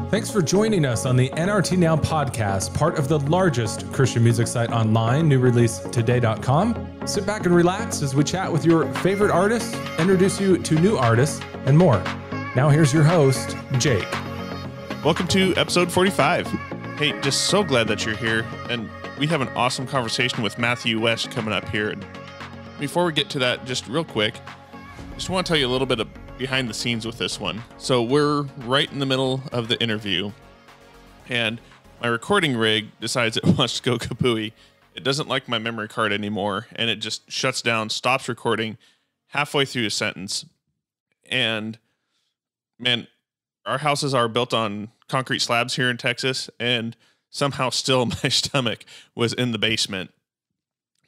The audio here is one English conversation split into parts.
Thanks for joining us on the NRT Now podcast, part of the largest Christian music site online, newreleasetoday.com. Sit back and relax as we chat with your favorite artists, introduce you to new artists, and more. Now here's your host, Jake. Welcome to episode 45. Hey, just so glad that you're here, and we have an awesome conversation with Matthew West coming up here. And before we get to that, just real quick, just want to tell you a little bit of behind the scenes with this one. So we're right in the middle of the interview, and my recording rig decides it wants to go kapooey. It doesn't like my memory card anymore, and it just shuts down, stops recording halfway through a sentence. And man, our houses are built on concrete slabs here in Texas, and somehow still my stomach was in the basement.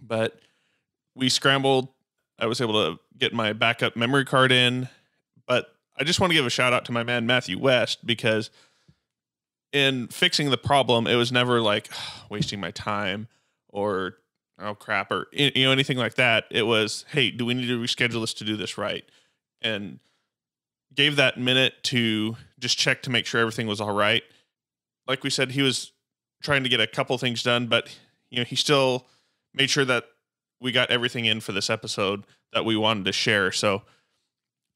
But we scrambled. I was able to get my backup memory card in. But I just want to give a shout out to my man, Matthew West, because in fixing the problem, it was never like wasting my time or, oh crap, or, anything like that. It was, hey, do we need to reschedule this to do this right? And gave that minute to just check to make sure everything was all right. Like we said, he was trying to get a couple things done, but he still made sure that we got everything in for this episode that we wanted to share. So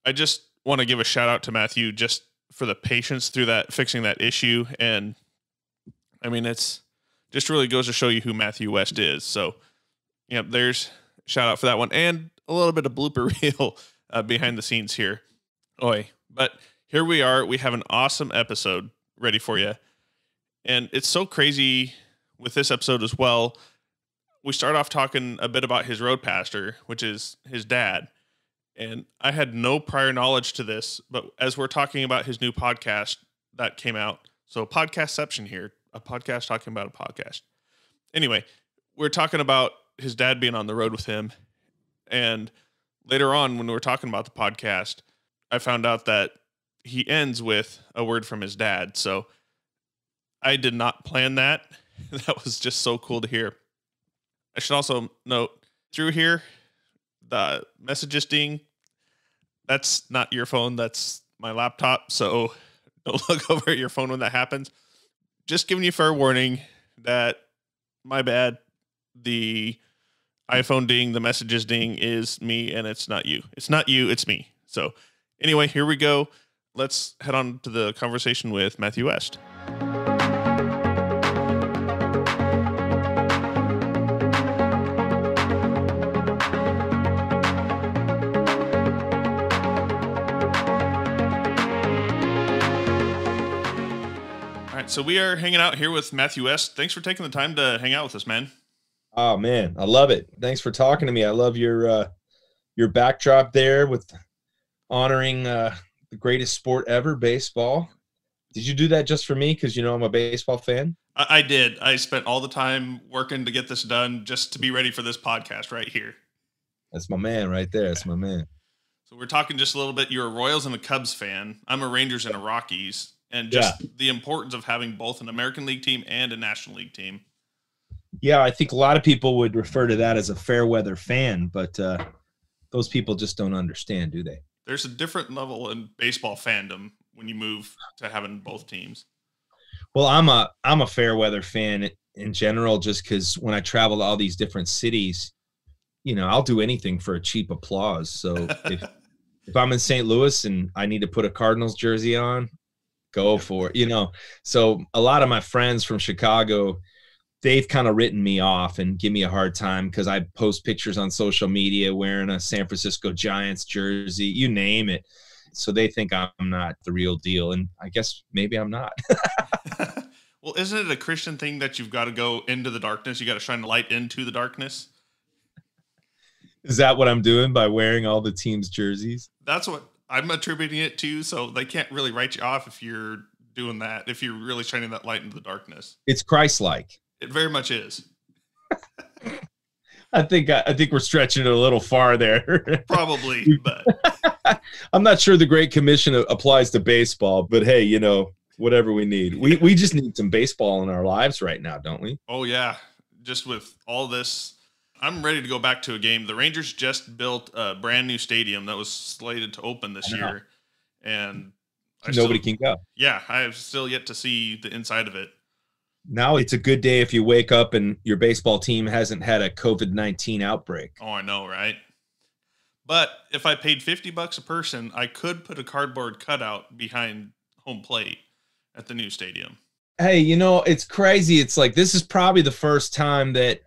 I just want to give a shout out to Matthew just for the patience through that, fixing that issue. And I mean, it's just really goes to show you who Matthew West is. So, there's a shout out for that one, and a little bit of blooper reel behind the scenes here. Oi, but here we are. We have an awesome episode ready for you. And it's so crazy with this episode as well. We start off talking a bit about his road pastor, which is his dad. And I had no prior knowledge to this, but as we're talking about his new podcast that came out, so podcastception here, a podcast talking about a podcast. Anyway, we're talking about his dad being on the road with him. And later on, when we were talking about the podcast, I found out that he ends with a word from his dad. So I did not plan that. That was just so cool to hear. I should also note through here, the messages ding, that's not your phone, that's my laptop, so don't look over at your phone when that happens. Just giving you fair warning that my bad, the iPhone ding, the messages ding is me, and it's not you. It's not you, it's me. So anyway, here we go. Let's head on to the conversation with Matthew West. So we are hanging out here with Matthew West. Thanks for taking the time to hang out with us, man. Oh man, I love it. Thanks for talking to me. I love your backdrop there with honoring the greatest sport ever, baseball. Did you do that just for me? Because I'm a baseball fan. I did. I spent all the time working to get this done just to be ready for this podcast right here. That's my man right there. That's my man. So we're talking just a little bit. You're a Royals and a Cubs fan. I'm a Rangers and a Rockies. And just the importance of having both an American League team and a National League team. Yeah, I think a lot of people would refer to that as a fair weather fan, but those people just don't understand, do they? There's a different level in baseball fandom when you move to having both teams. Well, I'm a fair weather fan in general, just because when I travel to all these different cities, I'll do anything for a cheap applause. So if I'm in St. Louis and I need to put a Cardinals jersey on, go for it, So a lot of my friends from Chicago, they've kind of written me off and give me a hard time because I post pictures on social media wearing a San Francisco Giants jersey, you name it. So they think I'm not the real deal. And I guess maybe I'm not. Well, isn't it a Christian thing that you've got to go into the darkness? You got to shine the light into the darkness. Is that what I'm doing by wearing all the team's jerseys? That's what I'm attributing it to, so they can't really write you off if you're doing that, if you're really shining that light into the darkness. It's Christ-like. It very much is. I think we're stretching it a little far there. Probably, but I'm not sure the Great Commission applies to baseball, but hey, whatever we need. We just need some baseball in our lives right now, don't we? Oh yeah. Just with all this I'm ready to go back to a game. The Rangers just built a brand new stadium that was slated to open this year, and nobody can go. Yeah, I have still yet to see the inside of it. Now it's a good day if you wake up and your baseball team hasn't had a COVID-19 outbreak. Oh, I know, right? But if I paid $50 a person, I could put a cardboard cutout behind home plate at the new stadium. Hey, it's crazy. It's like this is probably the first time that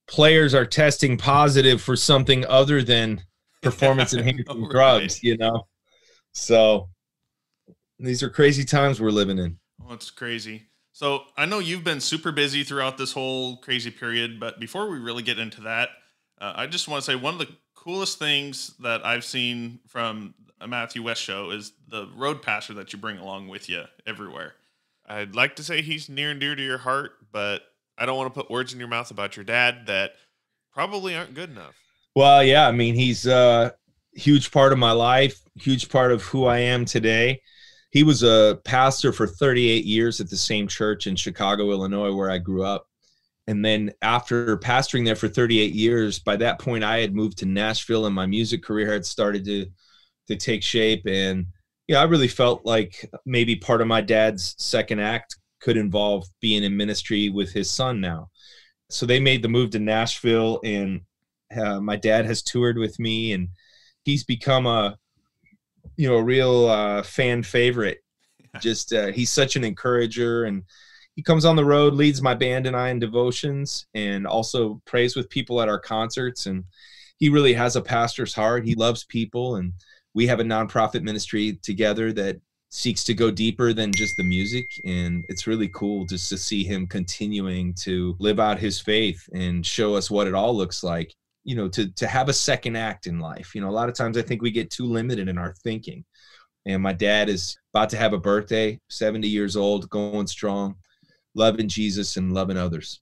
players are testing positive for something other than performance-enhancing drugs, So these are crazy times we're living in. Oh, it's crazy. So I know you've been super busy throughout this whole crazy period, but before we really get into that, I just want to say one of the coolest things that I've seen from a Matthew West show is the road passer that you bring along with you everywhere. I'd like to say he's near and dear to your heart, but I don't want to put words in your mouth about your dad that probably aren't good enough. Well, yeah, I mean, he's a huge part of my life, huge part of who I am today. He was a pastor for 38 years at the same church in Chicago, Illinois, where I grew up. And then after pastoring there for 38 years, by that point, I had moved to Nashville and my music career had started to take shape. And, I really felt like maybe part of my dad's second act could involve being in ministry with his son now. So they made the move to Nashville, and my dad has toured with me, and he's become a real fan favorite. Just he's such an encourager, and he comes on the road, leads my band and I in devotions, and also prays with people at our concerts. And he really has a pastor's heart. He loves people, and we have a nonprofit ministry together that seeks to go deeper than just the music. And it's really cool just to see him continuing to live out his faith and show us what it all looks like, to have a second act in life. A lot of times I think we get too limited in our thinking. And my dad is about to have a birthday, 70 years old, going strong, loving Jesus and loving others.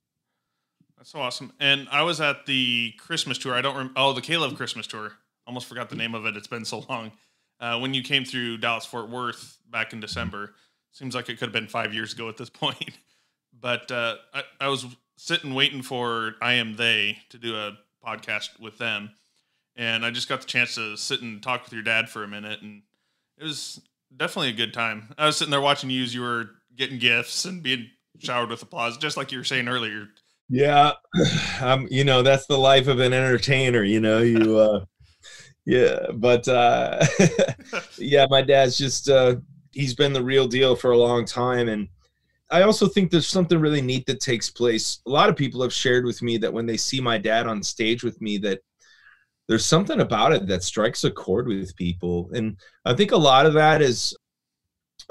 That's so awesome. And I was at the Christmas tour. I don't remember. The Caleb Christmas tour. Almost forgot the name of it. It's been so long. When you came through Dallas-Fort Worth back in December, seems like it could have been 5 years ago at this point. But I was sitting waiting for I Am They to do a podcast with them. And I just got the chance to sit and talk with your dad for a minute. And it was definitely a good time. I was sitting there watching you as you were getting gifts and being showered with applause, just like you were saying earlier. Yeah. That's the life of an entertainer, yeah, but yeah, my dad's just he's been the real deal for a long time. And I also think there's something really neat that takes place. A lot of people have shared with me that when they see my dad on stage with me, that there's something about it that strikes a chord with people. And I think a lot of that is,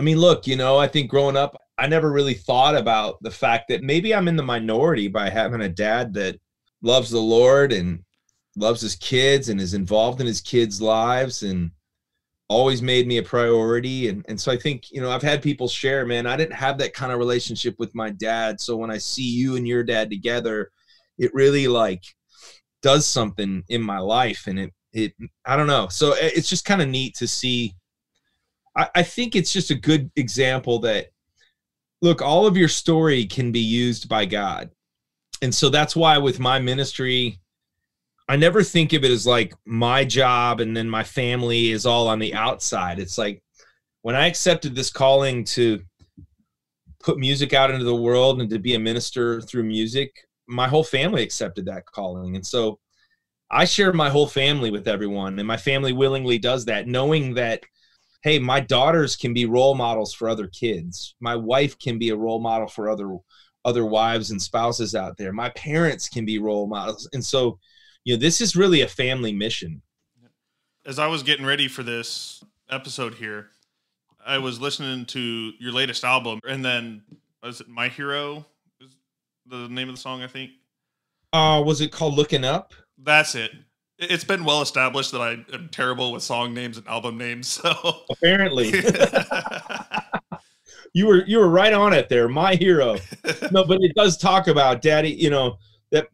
look, I think growing up, I never really thought about the fact that maybe I'm in the minority by having a dad that loves the Lord and loves his kids and is involved in his kids' lives and always made me a priority. And so I think, I've had people share, man, I didn't have that kind of relationship with my dad. So when I see you and your dad together, it really does something in my life. And it I don't know. So it's just kind of neat to see. I think it's just a good example that, look, all of your story can be used by God. And so that's why with my ministry, I never think of it as like my job and then my family is all on the outside. It's like when I accepted this calling to put music out into the world and to be a minister through music, my whole family accepted that calling. And so I share my whole family with everyone, and my family willingly does that, knowing that, hey, my daughters can be role models for other kids. My wife can be a role model for other wives and spouses out there. My parents can be role models. And so, this is really a family mission. As I was getting ready for this episode here, I was listening to your latest album, and then, was it My Hero? Is the name of the song, I think? Was it called Looking Up? That's it. It's been well established that I am terrible with song names and album names. So apparently, you were right on it there. My Hero. No, but it does talk about Daddy.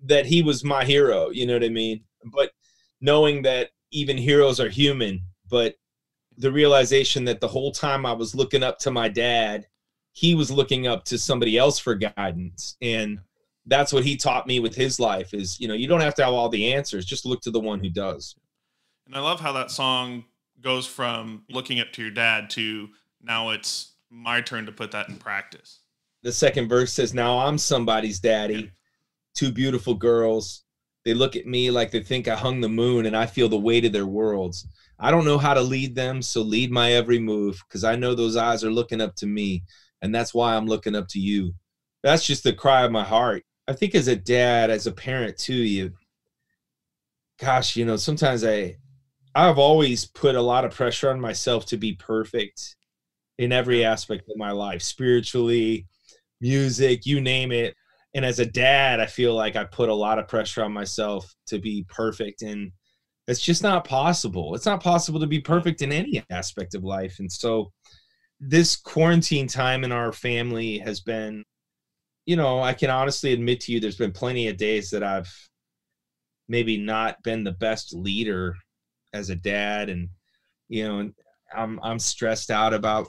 That he was my hero. You know what I mean? But knowing that even heroes are human, but the realization that the whole time I was looking up to my dad, he was looking up to somebody else for guidance. And that's what he taught me with his life is, you don't have to have all the answers. Just look to the one who does. And I love how that song goes from looking up to your dad to now it's my turn to put that in practice. The second verse says, now I'm somebody's daddy. Yeah. Two beautiful girls. They look at me like they think I hung the moon and I feel the weight of their worlds. I don't know how to lead them, so lead my every move because I know those eyes are looking up to me, and that's why I'm looking up to you. That's just the cry of my heart. I think as a dad, as a parent too, sometimes I've always put a lot of pressure on myself to be perfect in every aspect of my life, spiritually, music, you name it. And as a dad, I feel like I put a lot of pressure on myself to be perfect. And it's just not possible. It's not possible to be perfect in any aspect of life. And so this quarantine time in our family has been, I can honestly admit to you, there's been plenty of days that I've maybe not been the best leader as a dad. And, I'm stressed out about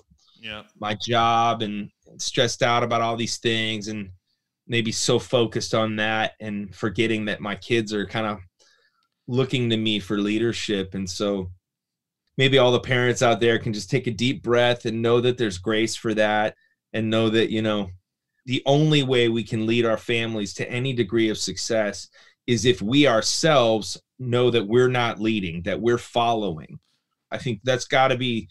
my job and stressed out about all these things and maybe so focused on that and forgetting that my kids are kind of looking to me for leadership. And so maybe all the parents out there can just take a deep breath and know that there's grace for that and know that, the only way we can lead our families to any degree of success is if we ourselves know that we're not leading, that we're following. I think that's got to be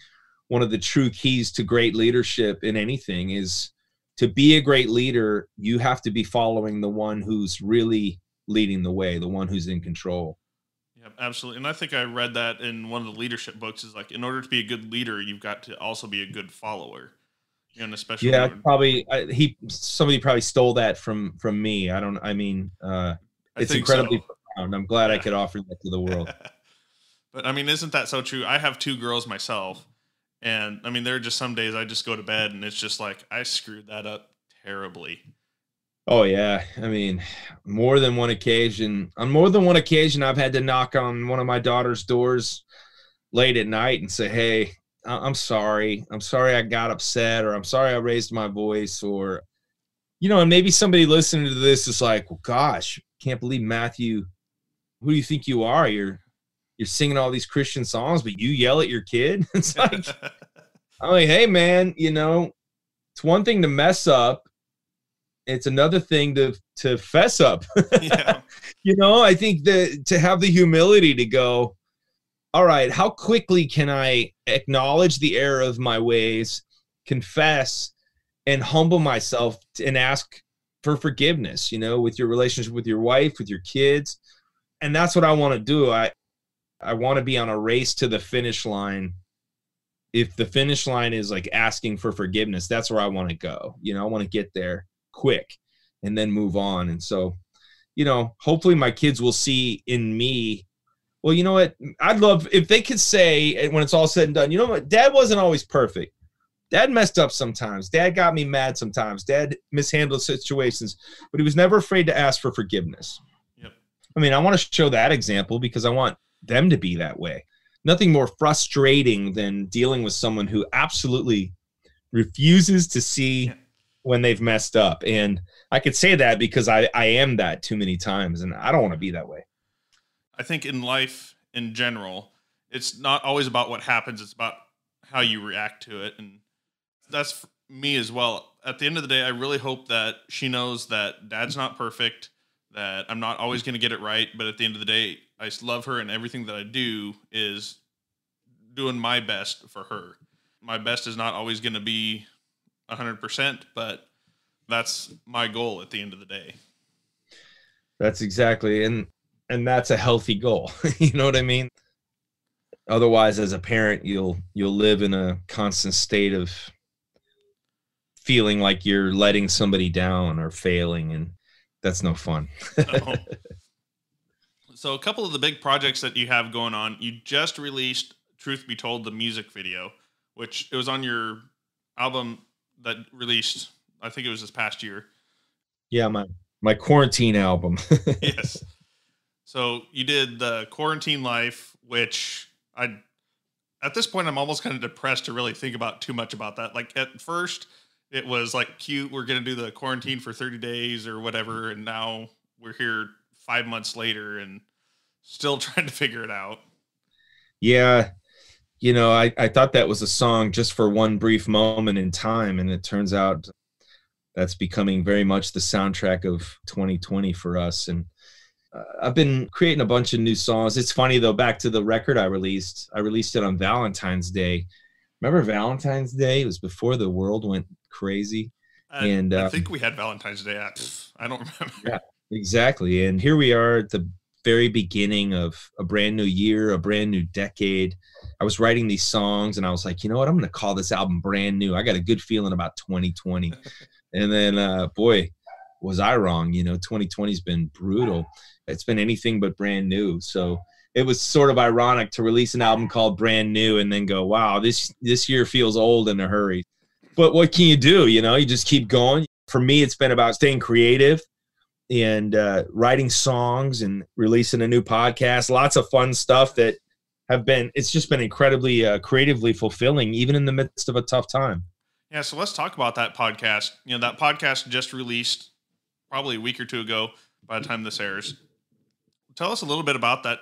one of the true keys to great leadership in anything is to be a great leader, you have to be following the one who's really leading the way, the one who's in control. Yeah, absolutely. And I think I read that in one of the leadership books is like, in order to be a good leader, you've got to also be a good follower. And especially somebody probably stole that from me. It's incredibly profound. I'm glad I could offer that to the world. But isn't that so true? I have two girls myself. And there are just some days I just go to bed and it's just like, I screwed that up terribly. Oh yeah. On more than one occasion, I've had to knock on one of my daughter's doors late at night and say, hey, I'm sorry. I'm sorry I got upset, or I'm sorry I raised my voice, or, and maybe somebody listening to this is like, well, gosh, can't believe Matthew, who do you think you are? You're singing all these Christian songs, but you yell at your kid. It's like, I'm like, hey man, it's one thing to mess up. It's another thing to fess up. Yeah. I think that to have the humility to go, all right, how quickly can I acknowledge the error of my ways, confess, and humble myself and ask for forgiveness, with your relationship with your wife, with your kids. And that's what I want to do. I want to be on a race to the finish line. If the finish line is like asking for forgiveness, that's where I want to go. I want to get there quick and then move on. And so, hopefully my kids will see in me, well, you know what? I'd love if they could say when it's all said and done, you know what? Dad wasn't always perfect. Dad messed up sometimes. Dad got me mad sometimes. Dad mishandled situations, but he was never afraid to ask for forgiveness. Yep. I want to show that example because I want them to be that way. Nothing more frustrating than dealing with someone who absolutely refuses to see when they've messed up. And I could say that because I am that too many times, and I don't want to be that way. I think in life in general, it's not always about what happens. It's about how you react to it. And that's me as well. At the end of the day, I really hope that she knows that Dad's not perfect, that I'm not always going to get it right. But at the end of the day, I love her, and everything that I do is doing my best for her. My best is not always going to be 100%, but that's my goal at the end of the day. That's exactly. And that's a healthy goal. You know what I mean? Otherwise, as a parent, you'll live in a constant state of feeling like you're letting somebody down or failing, and that's no fun. No. So a couple of the big projects that you have going on, you just released Truth Be Told, the music video, which it was on your album that released, I think it was this past year. Yeah, my quarantine album. Yes. So you did the Quarantine Life, which at this point, I'm almost kind of depressed to really think about too much about that. Like at first, it was like cute. We're going to do the quarantine for 30 days or whatever. And now we're here 5 months later and still trying to figure it out. Yeah. You know, I thought that was a song just for one brief moment in time. And it turns out that's becoming very much the soundtrack of 2020 for us. And I've been creating a bunch of new songs. It's funny though, back to the record I released it on Valentine's Day. Remember Valentine's Day? It was before the world went crazy. And I think we had Valentine's Day I don't remember. Yeah, exactly. And here we are at the very beginning of a brand new year, a brand new decade. I was writing these songs and I was like, you know what? I'm going to call this album Brand New. I got a good feeling about 2020. And then, boy, was I wrong. You know, 2020 has been brutal. It's been anything but brand new. So it was sort of ironic to release an album called Brand New and then go, wow, this year feels old in a hurry. But what can you do? You know, you just keep going. For me, it's been about staying creative and writing songs and releasing a new podcast. Lots of fun stuff that it's just been incredibly creatively fulfilling, even in the midst of a tough time. Yeah, so let's talk about that podcast. You know, that podcast just released probably a week or two ago by the time this airs. Tell us a little bit about that.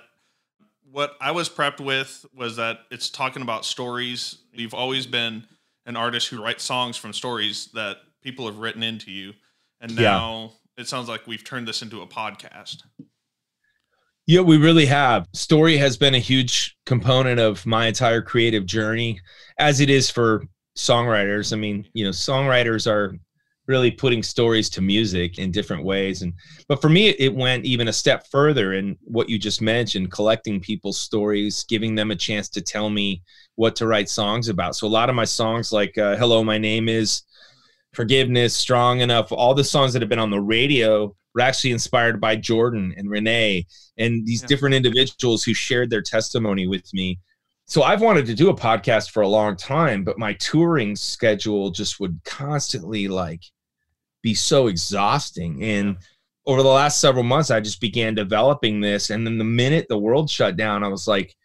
What I was prepped with was that it's talking about stories. You've always been an artist who writes songs from stories that people have written into you. And now it sounds like we've turned this into a podcast. Yeah, we really have. Story has been a huge component of my entire creative journey, as it is for songwriters. I mean, you know, songwriters are really putting stories to music in different ways. But for me, it went even a step further in what you just mentioned, collecting people's stories, giving them a chance to tell me what to write songs about. So a lot of my songs like Hello, My Name Is, Forgiveness, Strong Enough, all the songs that have been on the radio were actually inspired by Jordan and Renee and these different individuals who shared their testimony with me. So I've wanted to do a podcast for a long time, but my touring schedule just would constantly be so exhausting. And over the last several months, I just began developing this. And then the minute the world shut down, I was like,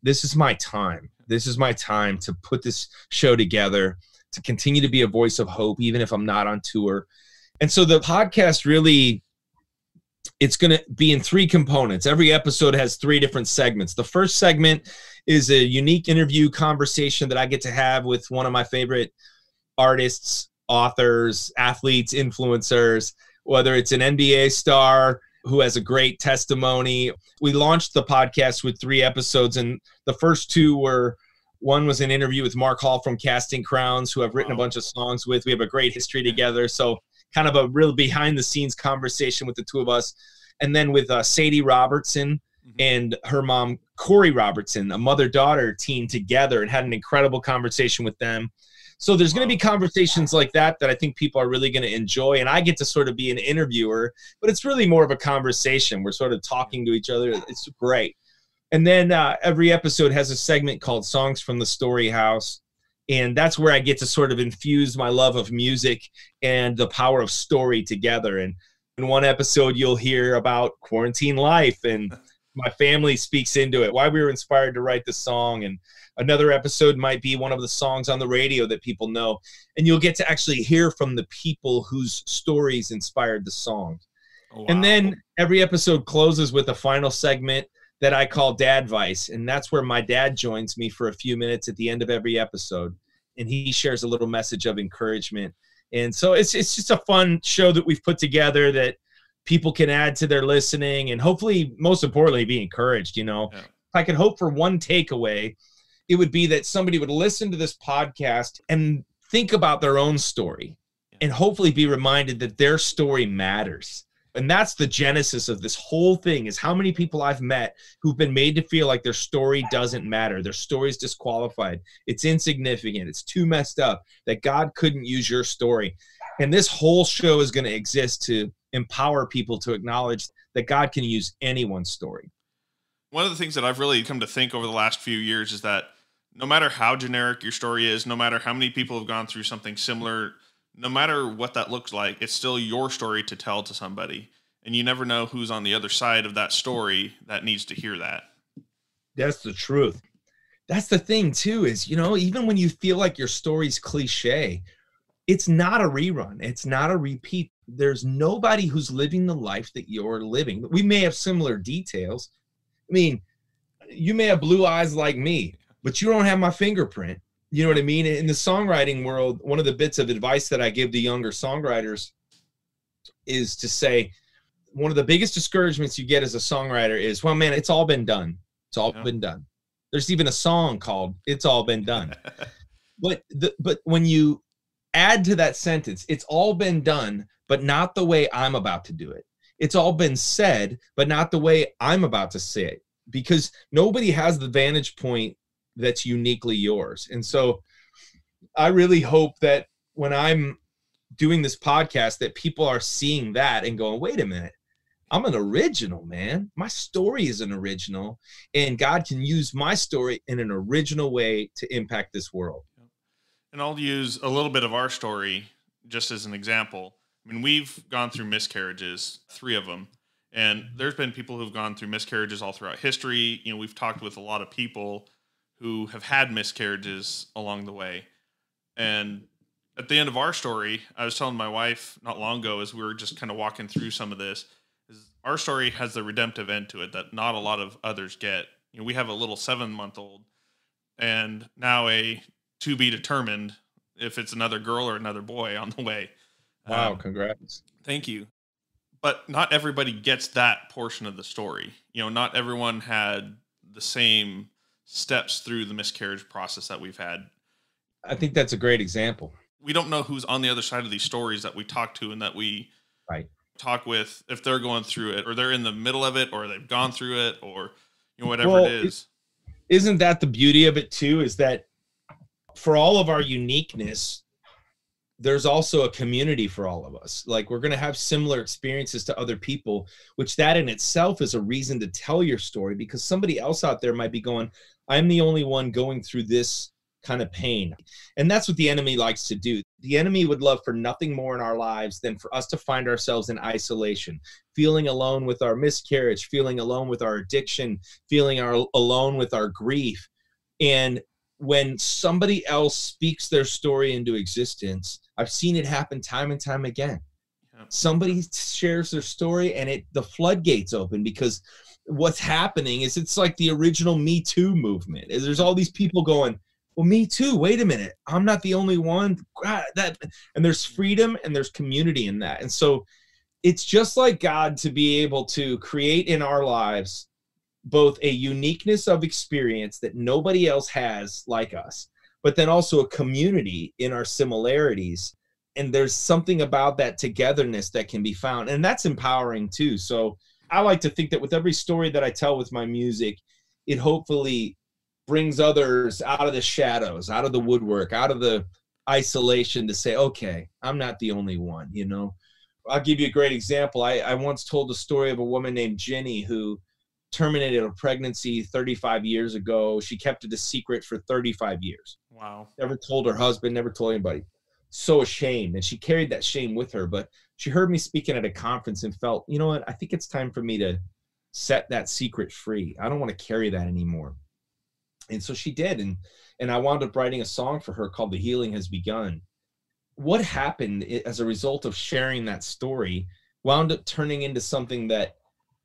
this is my time. This is my time to put this show together, to continue to be a voice of hope, even if I'm not on tour. And so the podcast really, it's going to be in 3 components. Every episode has 3 different segments. The first segment is a unique interview conversation that I get to have with one of my favorite artists, authors, athletes, influencers, whether it's an NBA star who has a great testimony. We launched the podcast with 3 episodes, and the first 2 were, one was an interview with Mark Hall from Casting Crowns, who I've written a bunch of songs with. We have a great history together. So kind of a real behind the scenes conversation with the 2 of us. And then with Sadie Robertson and her mom, Corey Robertson, a mother-daughter team together, and had an incredible conversation with them. So there's going to be conversations like that I think people are really going to enjoy. And I get to sort of be an interviewer, but it's really more of a conversation. We're sort of talking to each other. It's great. And then every episode has a segment called Songs from the Story House. And that's where I get to sort of infuse my love of music and the power of story together. And in one episode, you'll hear about quarantine life, and my family speaks into it, why we were inspired to write the song. And another episode might be one of the songs on the radio that people know. And you'll get to actually hear from the people whose stories inspired the song. Oh, wow. And then every episode closes with a final segment that I call Dadvice. And that's where my dad joins me for a few minutes at the end of every episode. And he shares a little message of encouragement. And so it's just a fun show that we've put together that people can add to their listening and hopefully, most importantly, be encouraged. You know, if I could hope for one takeaway, it would be that somebody would listen to this podcast and think about their own story and hopefully be reminded that their story matters. And that's the genesis of this whole thing, is how many people I've met who've been made to feel like their story doesn't matter. Their story is disqualified. It's insignificant. It's too messed up, that God couldn't use your story. And this whole show is going to exist to empower people to acknowledge that God can use anyone's story. One of the things that I've really come to think over the last few years is that no matter how generic your story is, no matter how many people have gone through something similar, no matter what that looks like, it's still your story to tell to somebody. And you never know who's on the other side of that story that needs to hear that. That's the truth. That's the thing too, is, you know, even when you feel like your story's cliche, it's not a rerun. It's not a repeat. There's nobody who's living the life that you're living. We may have similar details. I mean, you may have blue eyes like me, but you don't have my fingerprint. You know what I mean? In the songwriting world, one of the bits of advice that I give to younger songwriters is to say, one of the biggest discouragements you get as a songwriter is, well, man, it's all been done. It's all been done. There's even a song called It's All Been Done. But when you add to that sentence, it's all been done, but not the way I'm about to do it. It's all been said, but not the way I'm about to say it, because nobody has the vantage point that's uniquely yours. And so I really hope that when I'm doing this podcast, that people are seeing that and going, wait a minute, I'm an original, man. My story is an original, and God can use my story in an original way to impact this world. And I'll use a little bit of our story just as an example. I mean, we've gone through miscarriages, 3 of them. And there's been people who've gone through miscarriages all throughout history. You know, we've talked with a lot of people who have had miscarriages along the way. And at the end of our story, I was telling my wife not long ago, as we were just kind of walking through some of this, is our story has the redemptive end to it that not a lot of others get. You know, we have a little 7-month-old and now a to be determined if it's another girl or another boy on the way. Wow, congrats. Thank you. But not everybody gets that portion of the story. You know, not everyone had the same steps through the miscarriage process that we've had. I think that's a great example. We don't know who's on the other side of these stories that we talk to and that we talk with, if they're going through it or they're in the middle of it or they've gone through it or, you know, whatever it is. Isn't that the beauty of it too, is that for all of our uniqueness, there's also a community for all of us. Like, we're going to have similar experiences to other people, which that in itself is a reason to tell your story, because somebody else out there might be going, I'm the only one going through this kind of pain. And that's what the enemy likes to do. The enemy would love for nothing more in our lives than for us to find ourselves in isolation, feeling alone with our miscarriage, feeling alone with our addiction, feeling alone with our grief. And when somebody else speaks their story into existence, I've seen it happen time and time again. Yeah. Somebody shares their story and the floodgates open, because what's happening is it's like the original Me Too movement. There's all these people going, well, me too. Wait a minute. I'm not the only one. God, and there's freedom and there's community in that. And so it's just like God to be able to create in our lives both a uniqueness of experience that nobody else has like us, but then also a community in our similarities. And there's something about that togetherness that can be found. And that's empowering too. So I like to think that with every story that I tell with my music, it hopefully brings others out of the shadows, out of the woodwork, out of the isolation to say, okay, I'm not the only one, you know. I'll give you a great example. I once told the story of a woman named Jenny who terminated a pregnancy 35 years ago. She kept it a secret for 35 years. Wow. Never told her husband, never told anybody. So ashamed. And she carried that shame with her. But she heard me speaking at a conference and felt, you know what, I think it's time for me to set that secret free. I don't want to carry that anymore. And so she did. And I wound up writing a song for her called The Healing Has Begun. What happened as a result of sharing that story wound up turning into something that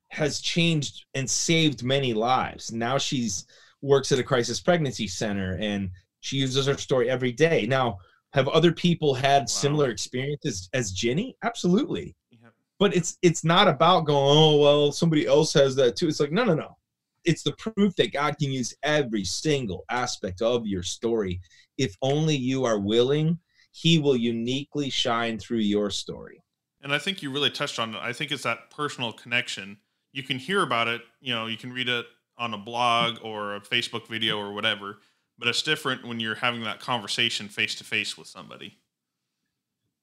has changed and saved many lives. Now she's works at a crisis pregnancy center and she uses her story every day. Now, have other people had similar experiences as Jenny? Absolutely. Yeah. But it's not about going, oh, well, somebody else has that too. It's like, no. It's the proof that God can use every single aspect of your story. If only you are willing, he will uniquely shine through your story. And I think you really touched on it. I think it's that personal connection. You can hear about it, you know, you can read it on a blog or a Facebook video or whatever, but it's different when you're having that conversation face to face with somebody.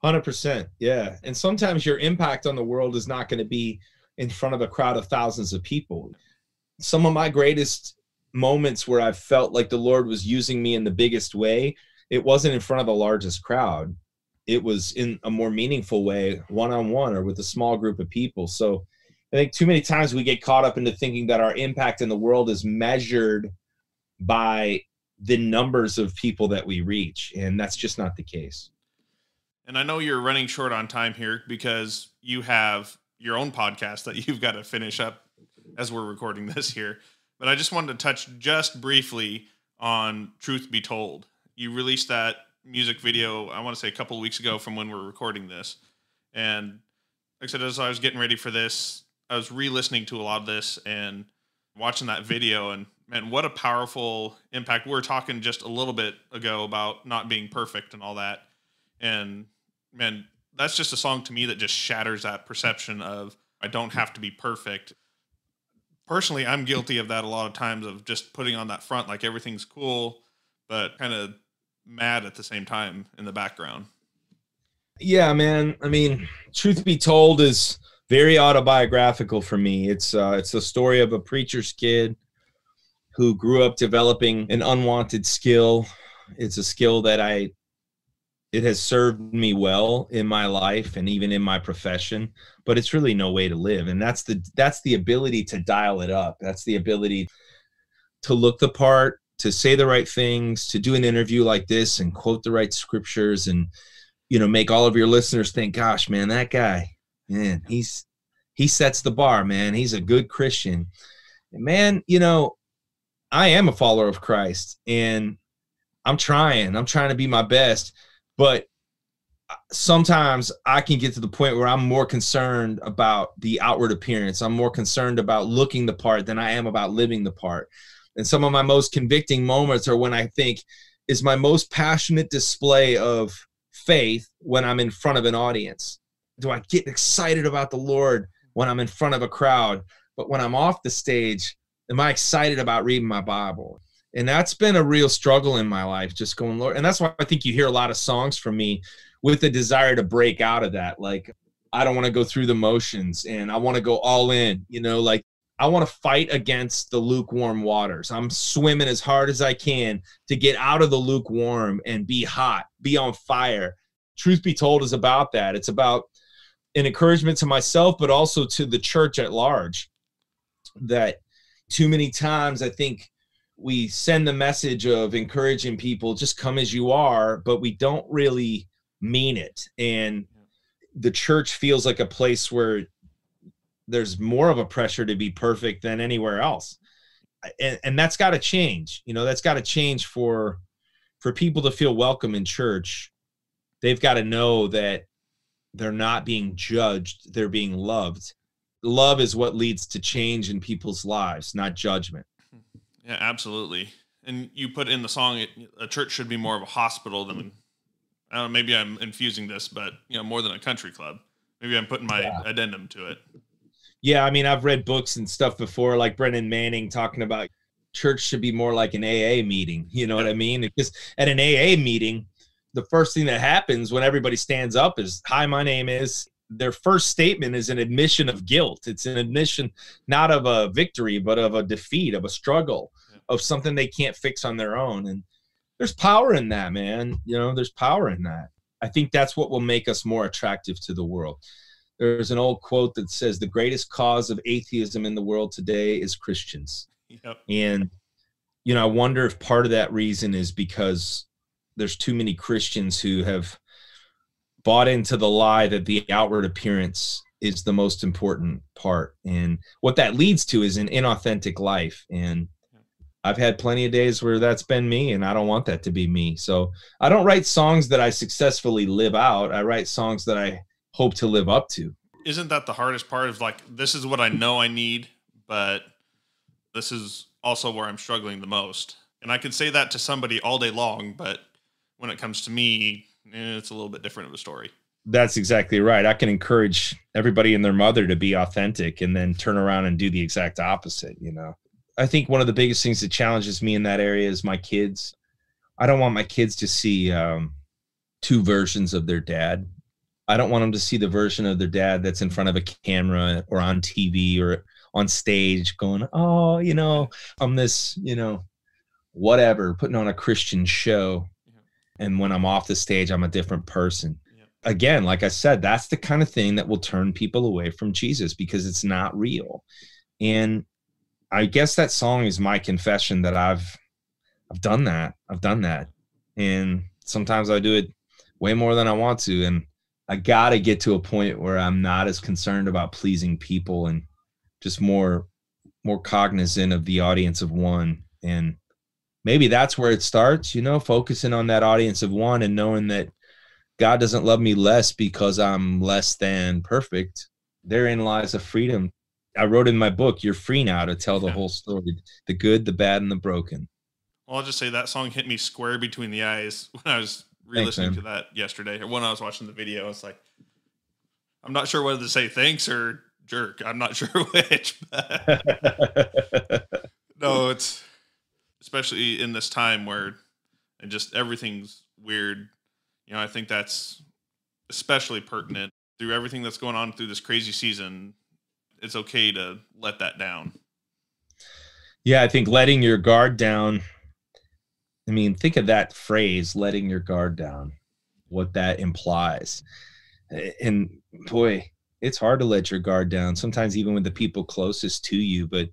100%. Yeah. And sometimes your impact on the world is not going to be in front of a crowd of thousands of people. Some of my greatest moments where I felt like the Lord was using me in the biggest way, it wasn't in front of the largest crowd. It was in a more meaningful way, one-on-one or with a small group of people. So I think too many times we get caught up into thinking that our impact in the world is measured by the numbers of people that we reach. And that's just not the case. And I know you're running short on time here because you have your own podcast that you've got to finish up as we're recording this here. But I just wanted to touch just briefly on Truth Be Told. You released that music video, I want to say a couple of weeks ago from when we're recording this. And like I said, as I was getting ready for this, I was re-listening to a lot of this and watching that video, and man, what a powerful impact. We were talking just a little bit ago about not being perfect and all that. And man, that's just a song to me that just shatters that perception of I don't have to be perfect. Personally, I'm guilty of that a lot of times, of just putting on that front like everything's cool, but kind of mad at the same time in the background. Yeah, man. I mean, Truth Be Told is very autobiographical for me. It's the story of a preacher's kid who grew up developing an unwanted skill. It's a skill that it has served me well in my life and even in my profession, but it's really no way to live. And that's the ability to dial it up. That's the ability to look the part, to say the right things, to do an interview like this and quote the right scriptures and, make all of your listeners think, gosh, man, that guy, man, he sets the bar, man. He's a good Christian. And man, I am a follower of Christ and I'm trying to be my best, but sometimes I can get to the point where I'm more concerned about the outward appearance. I'm more concerned about looking the part than I am about living the part. And some of my most convicting moments are when I think, is my most passionate display of faith when I'm in front of an audience? Do I get excited about the Lord when I'm in front of a crowd? But when I'm off the stage, am I excited about reading my Bible? And that's been a real struggle in my life, just going, Lord. And that's why I think you hear a lot of songs from me with the desire to break out of that. Like, I don't want to go through the motions and I want to go all in, like I want to fight against the lukewarm waters. I'm swimming as hard as I can to get out of the lukewarm and be hot, be on fire. Truth Be Told is about that. It's about an encouragement to myself, but also to the church at large, that too many times I think we send the message of encouraging people, just come as you are, but we don't really mean it. And the church feels like a place where there's more of a pressure to be perfect than anywhere else. And that's got to change. That's got to change for people to feel welcome in church. They've got to know that they're not being judged. They're being loved. Love is what leads to change in people's lives, not judgment. Yeah, absolutely. And you put in the song, a church should be more of a hospital than, I don't know, maybe I'm infusing this, but more than a country club. Maybe I'm putting my addendum to it. Yeah, I mean, I've read books and stuff before, like Brennan Manning talking about church should be more like an AA meeting. You know what I mean? Because at an AA meeting, the first thing that happens when everybody stands up is, hi, my name is. Their first statement is an admission of guilt. It's an admission not of a victory, but of a defeat, of a struggle, of something they can't fix on their own. And there's power in that, man. There's power in that. I think that's what will make us more attractive to the world. There's an old quote that says the greatest cause of atheism in the world today is Christians. Yep. And, I wonder if part of that reason is because there's too many Christians who have bought into the lie that the outward appearance is the most important part. And what that leads to is an inauthentic life. And I've had plenty of days where that's been me, and I don't want that to be me. So I don't write songs that I successfully live out. I write songs that I hope to live up to. Isn't that the hardest part of like, this is what I know I need, but this is also where I'm struggling the most. And I could say that to somebody all day long, but when it comes to me, it's a little bit different of a story. That's exactly right. I can encourage everybody and their mother to be authentic and then turn around and do the exact opposite. I think one of the biggest things that challenges me in that area is my kids. I don't want my kids to see two versions of their dad. I don't want them to see the version of their dad that's in front of a camera or on TV or on stage going, oh, I'm this, whatever, putting on a Christian show. And when I'm off the stage, I'm a different person. Again, like I said, that's the kind of thing that will turn people away from Jesus because it's not real. And I guess that song is my confession that I've done that. And sometimes I do it way more than I want to. And I got to get to a point where I'm not as concerned about pleasing people and just more cognizant of the audience of one. And maybe that's where it starts, focusing on that audience of one and knowing that God doesn't love me less because I'm less than perfect. Therein lies a freedom. I wrote in my book, you're free now to tell the whole story, the good, the bad, and the broken. Well, I'll just say that song hit me square between the eyes when I was re-listening to that yesterday, or when I was watching the video. It's like, I'm not sure whether to say thanks or jerk. I'm not sure which. No, it's especially in this time where and just everything's weird. I think that's especially pertinent through everything that's going on through this crazy season. It's okay to let that down. Yeah, I think letting your guard down. I mean, think of that phrase, letting your guard down, what that implies. And boy, it's hard to let your guard down, sometimes even with the people closest to you. But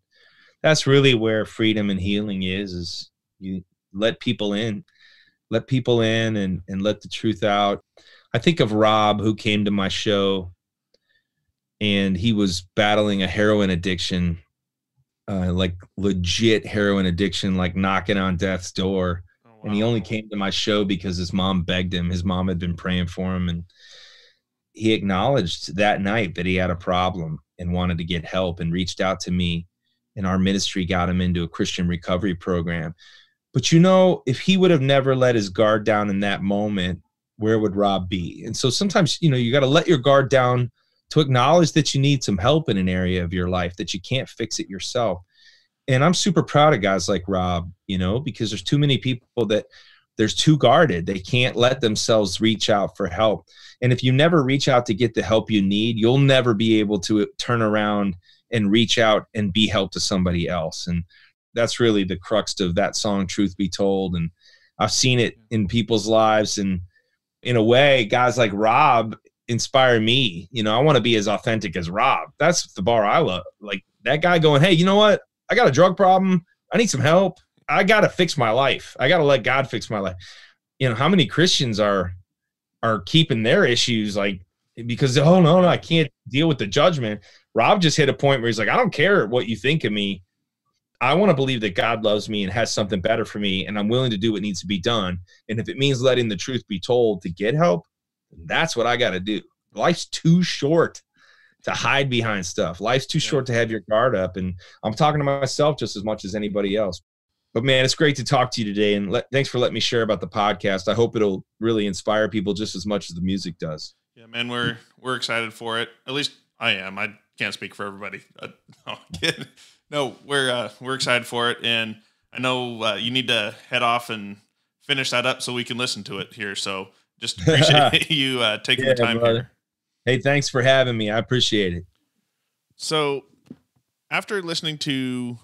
that's really where freedom and healing is you let people in and let the truth out. I think of Rob, who came to my show, and he was battling a heroin addiction, like legit heroin addiction, like knocking on death's door. Oh, wow. And he only came to my show because his mom begged him. His mom had been praying for him, and he acknowledged that night that he had a problem and wanted to get help and reached out to me, and our ministry got him into a Christian recovery program. But if he would have never let his guard down in that moment, where would Rob be? And so sometimes, you got to let your guard down to acknowledge that you need some help in an area of your life, that you can't fix it yourself. And I'm super proud of guys like Rob, because there's too many people that there's too guarded. They can't let themselves reach out for help. And if you never reach out to get the help you need, you'll never be able to turn around and reach out and be help to somebody else. And that's really the crux of that song, Truth Be Told. And I've seen it in people's lives. And in a way, guys like Rob inspire me. I want to be as authentic as Rob. That's the bar I love. Like that guy going, hey, you know what? I got a drug problem. I need some help. I got to fix my life. I got to let God fix my life. How many Christians are keeping their issues like because, oh, no, I can't deal with the judgment. Rob just hit a point where he's like, I don't care what you think of me. I want to believe that God loves me and has something better for me, and I'm willing to do what needs to be done. And if it means letting the truth be told to get help, that's what I got to do. Life's too short to hide behind stuff. Life's too short to have your guard up. And I'm talking to myself just as much as anybody else. But, man, it's great to talk to you today. And thanks for letting me share about the podcast. I hope it'll really inspire people just as much as the music does. Yeah, man, we're excited for it. At least I am. I can't speak for everybody. No, we're excited for it, and I know you need to head off and finish that up so we can listen to it here. So just appreciate you taking the time here. Hey, thanks for having me. I appreciate it. So after listening to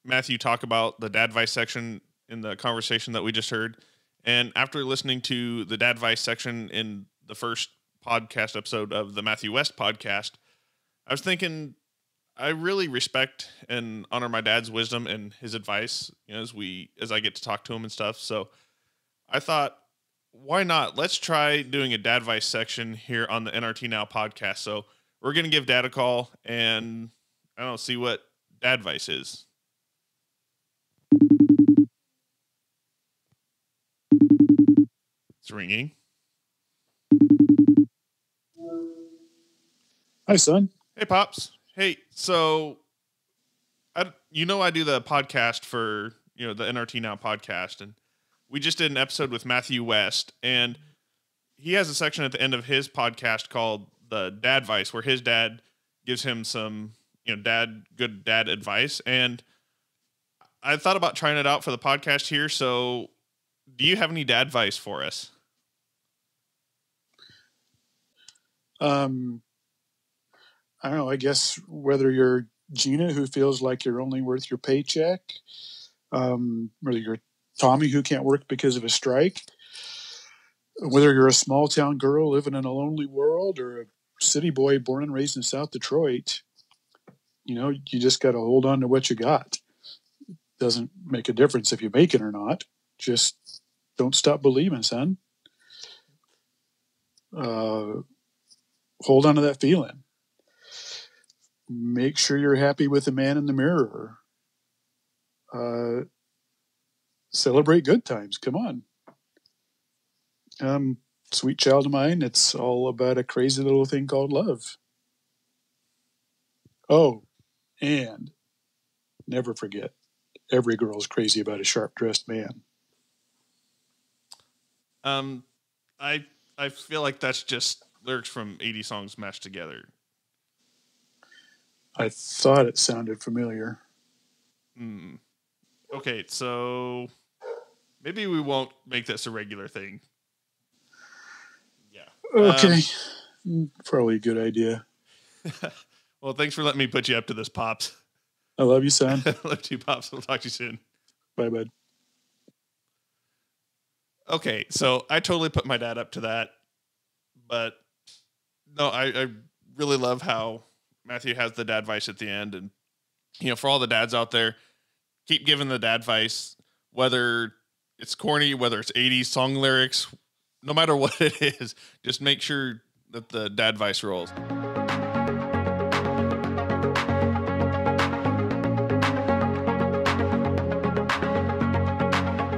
Matthew talk about the dad advice section in the conversation that we just heard, and after listening to the dad advice section in the first podcast episode of the Matthew West podcast, I was thinking, I really respect and honor my dad's wisdom and his advice, as I get to talk to him and stuff. So I thought, why not? Let's try doing a dad advice section here on the NRT Now podcast. So we're going to give Dad a call and see what dad advice is. It's ringing. Hi, son. Hey, Pops. Hey, so I do the podcast for, the NRT Now podcast, and we just did an episode with Matthew West, and he has a section at the end of his podcast called the Dad Advice, where his dad gives him some, good dad advice. And I thought about trying it out for the podcast here. So do you have any dad advice for us? I don't know, I guess whether you're Gina, who feels like you're only worth your paycheck, whether you're Tommy, who can't work because of a strike, whether you're a small town girl living in a lonely world or a city boy born and raised in South Detroit, you just got to hold on to what you got. Doesn't make a difference if you make it or not. Just don't stop believing, son. hold on to that feeling. Make sure you're happy with the man in the mirror. Celebrate good times. Come on. Sweet child of mine, it's all about a crazy little thing called love. Oh, and never forget, every girl's crazy about a sharp-dressed man. I feel like that's just lyrics from 80 songs mashed together. I thought it sounded familiar. Okay, so maybe we won't make this a regular thing. Yeah. Okay. Probably a good idea. Well, thanks for letting me put you up to this, Pops. I love you, son. I love you, Pops. We'll talk to you soon. Bye, bud. Okay, so I totally put my dad up to that. But no, I really love how Matthew has the dad advice at the end. And, for all the dads out there, keep giving the dad advice, whether it's corny, whether it's 80s song lyrics, no matter what it is, just make sure that the dad advice rolls.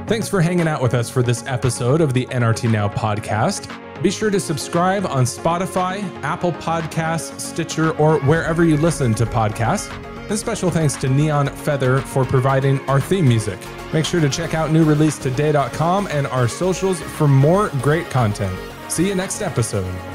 Thanks for hanging out with us for this episode of the NRT Now podcast. Be sure to subscribe on Spotify, Apple Podcasts, Stitcher, or wherever you listen to podcasts. And special thanks to Neon Feather for providing our theme music. Make sure to check out newreleasetoday.com and our socials for more great content. See you next episode.